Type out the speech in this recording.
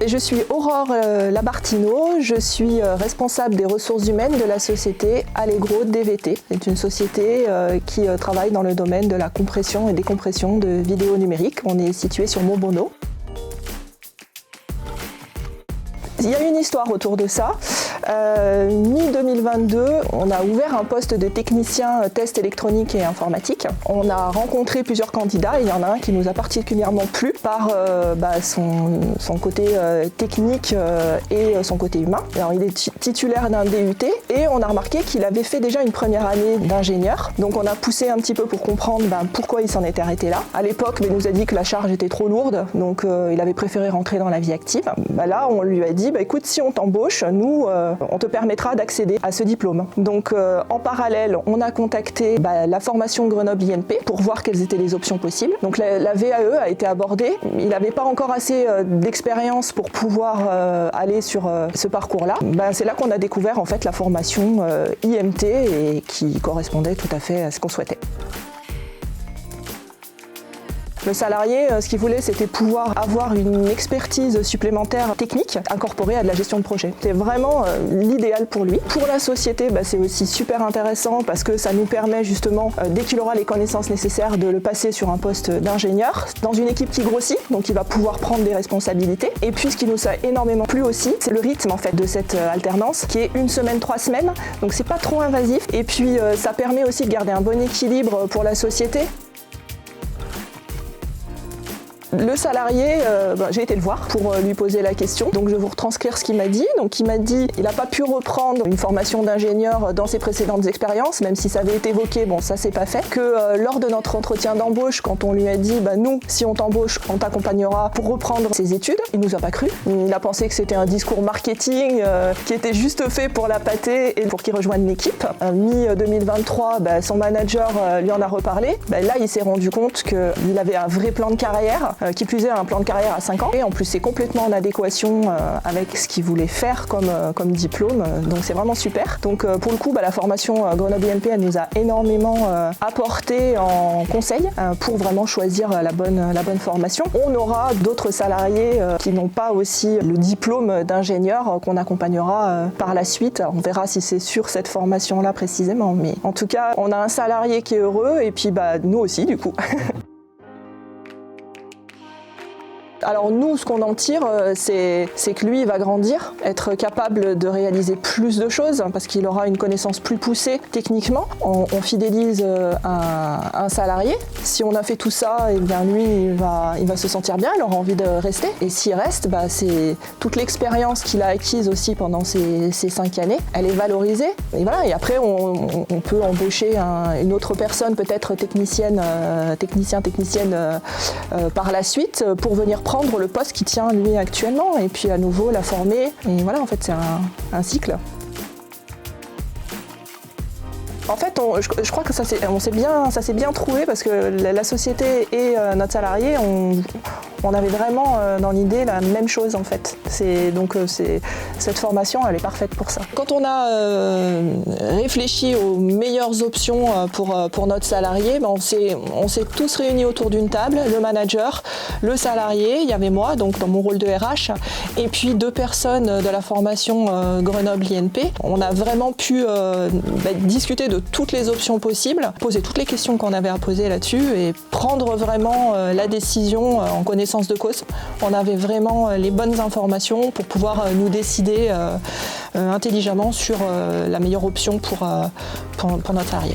Je suis Aurore Labartino, je suis responsable des ressources humaines de la société Allegro DVT. C'est une société qui travaille dans le domaine de la compression et décompression de vidéos numériques. On est situé sur Montbonneau. Il y a une histoire autour de ça. Mi-2022, on a ouvert un poste de technicien test électronique et informatique. On a rencontré plusieurs candidats et il y en a un qui nous a particulièrement plu par son côté technique et son côté humain. Alors, il est titulaire d'un DUT et on a remarqué qu'il avait fait déjà une première année d'ingénieur. Donc on a poussé un petit peu pour comprendre pourquoi il s'en était arrêté là. À l'époque, il nous a dit que la charge était trop lourde, donc il avait préféré rentrer dans la vie active. Là, on lui a dit écoute, si on t'embauche, nous, on te permettra d'accéder à ce diplôme. Donc en parallèle, on a contacté la formation Grenoble INP pour voir quelles étaient les options possibles. Donc la VAE a été abordée. Il n'avait pas encore assez d'expérience pour pouvoir aller sur ce parcours-là. C'est là qu'on a découvert en fait la formation IMT et qui correspondait tout à fait à ce qu'on souhaitait. Le salarié, ce qu'il voulait, c'était pouvoir avoir une expertise supplémentaire technique incorporée à de la gestion de projet. C'est vraiment l'idéal pour lui. Pour la société, c'est aussi super intéressant parce que ça nous permet justement, dès qu'il aura les connaissances nécessaires, de le passer sur un poste d'ingénieur dans une équipe qui grossit, donc il va pouvoir prendre des responsabilités. Et puis ce qui nous a énormément plu aussi, c'est le rythme en fait de cette alternance, qui est 1 semaine, 3 semaines, donc c'est pas trop invasif. Et puis ça permet aussi de garder un bon équilibre pour la société. Le salarié, j'ai été le voir pour lui poser la question, donc je vais vous retranscrire ce qu'il m'a dit. Donc il m'a dit qu'il n'a pas pu reprendre une formation d'ingénieur dans ses précédentes expériences, même si ça avait été évoqué, ça c'est pas fait. Que lors de notre entretien d'embauche, quand on lui a dit nous, si on t'embauche, on t'accompagnera pour reprendre ses études, il nous a pas cru. Il a pensé que c'était un discours marketing qui était juste fait pour l'appâter et pour qu'il rejoigne l'équipe. Mi-2023, son manager lui en a reparlé. Là, il s'est rendu compte qu'il avait un vrai plan de carrière. Qui plus est un plan de carrière à 5 ans et en plus c'est complètement en adéquation avec ce qu'il voulait faire comme diplôme, donc c'est vraiment super. Donc pour le coup la formation Grenoble INP elle nous a énormément apporté en conseil pour vraiment choisir la bonne formation. On aura d'autres salariés qui n'ont pas aussi le diplôme d'ingénieur qu'on accompagnera par la suite. On verra si c'est sur cette formation là précisément, mais en tout cas on a un salarié qui est heureux et puis nous aussi du coup. Alors nous, ce qu'on en tire, c'est que lui, il va grandir, être capable de réaliser plus de choses parce qu'il aura une connaissance plus poussée techniquement. On fidélise un salarié. Si on a fait tout ça, et bien lui, il va se sentir bien, il aura envie de rester. Et s'il reste, c'est toute l'expérience qu'il a acquise aussi pendant ces 5 années, elle est valorisée. Et voilà. Et après, on peut embaucher une autre personne, peut-être technicienne par la suite, pour venir prendre le poste qui tient lui actuellement et puis à nouveau la former et voilà en fait c'est un cycle. En fait, je crois que ça s'est bien trouvé parce que la société et notre salarié, on avait vraiment dans l'idée la même chose en fait. Cette formation, elle est parfaite pour ça. Quand on a réfléchi aux meilleures options pour notre salarié, on s'est tous réunis autour d'une table, le manager, le salarié, il y avait moi, donc dans mon rôle de RH, et puis 2 personnes de la formation Grenoble INP. On a vraiment pu discuter de toutes les options possibles, poser toutes les questions qu'on avait à poser là-dessus et prendre vraiment la décision en connaissance de cause. On avait vraiment les bonnes informations pour pouvoir nous décider intelligemment sur la meilleure option pour notre salarié.